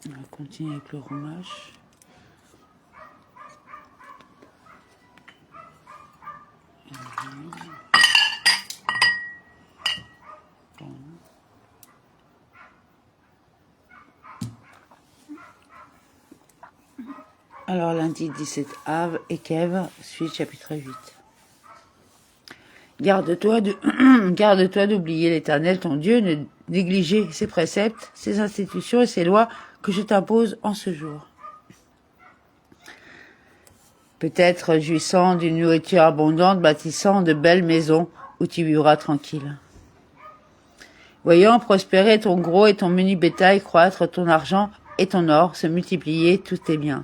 On va continuer avec le roumage. Bon. Alors lundi 17 Av et Kev, suite chapitre 8. Garde-toi d'oublier l'Éternel ton Dieu, ne négliger ses préceptes, ses institutions et ses lois que je t'impose en ce jour. Peut-être jouissant d'une nourriture abondante, bâtissant de belles maisons où tu vivras tranquille. Voyant prospérer ton gros et ton menu bétail, croître ton argent et ton or, se multiplier tous tes biens.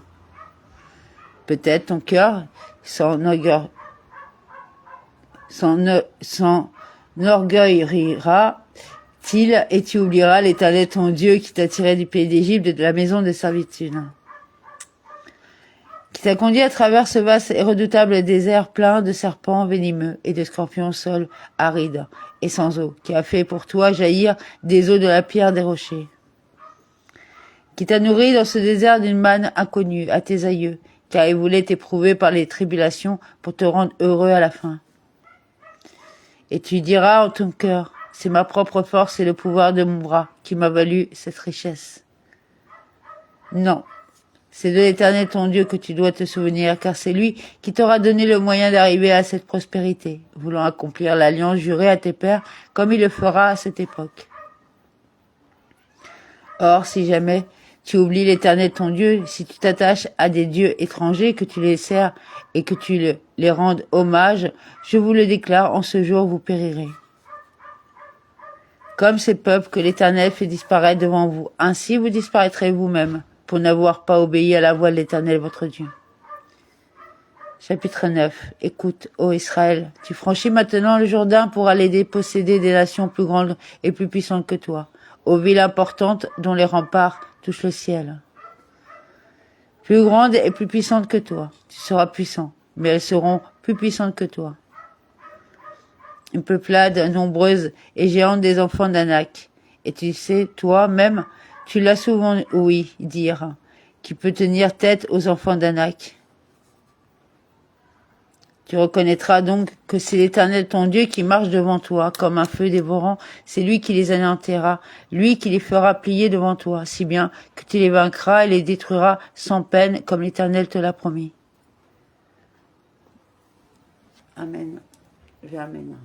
Peut-être ton cœur s'enorgueillira-t-il et tu oublieras l'Éternel ton Dieu qui t'a tiré du pays d'Égypte et de la maison de servitude, qui t'a conduit à travers ce vaste et redoutable désert plein de serpents venimeux et de scorpions au sol aride et sans eau, qui a fait pour toi jaillir des eaux de la pierre des rochers, qui t'a nourri dans ce désert d'une manne inconnue à tes aïeux, car il voulait t'éprouver par les tribulations pour te rendre heureux à la fin. Et tu diras en ton cœur, c'est ma propre force et le pouvoir de mon bras qui m'a valu cette richesse. Non, c'est de l'Éternel ton Dieu que tu dois te souvenir, car c'est lui qui t'aura donné le moyen d'arriver à cette prospérité, voulant accomplir l'alliance jurée à tes pères, comme il le fera à cette époque. Or, si jamais tu oublies l'Éternel ton Dieu, si tu t'attaches à des dieux étrangers, que tu les sers et que tu les rendes hommage, je vous le déclare, en ce jour vous périrez. Comme ces peuples que l'Éternel fait disparaître devant vous, ainsi vous disparaîtrez vous-même, pour n'avoir pas obéi à la voix de l'Éternel votre Dieu. Chapitre 9. Écoute, ô Israël, tu franchis maintenant le Jourdain pour aller déposséder des nations plus grandes et plus puissantes que toi, aux villes importantes dont les remparts touchent le ciel. Plus grandes et plus puissantes que toi, tu seras puissant, mais elles seront plus puissantes que toi. Une peuplade nombreuse et géante des enfants d'Anak. Et tu sais, toi-même, tu l'as souvent ouï dire, qui peut tenir tête aux enfants d'Anak. Tu reconnaîtras donc que c'est l'Éternel ton Dieu qui marche devant toi, comme un feu dévorant. C'est lui qui les anéantira, lui qui les fera plier devant toi, si bien que tu les vaincras et les détruiras sans peine, comme l'Éternel te l'a promis. Amen. Amen.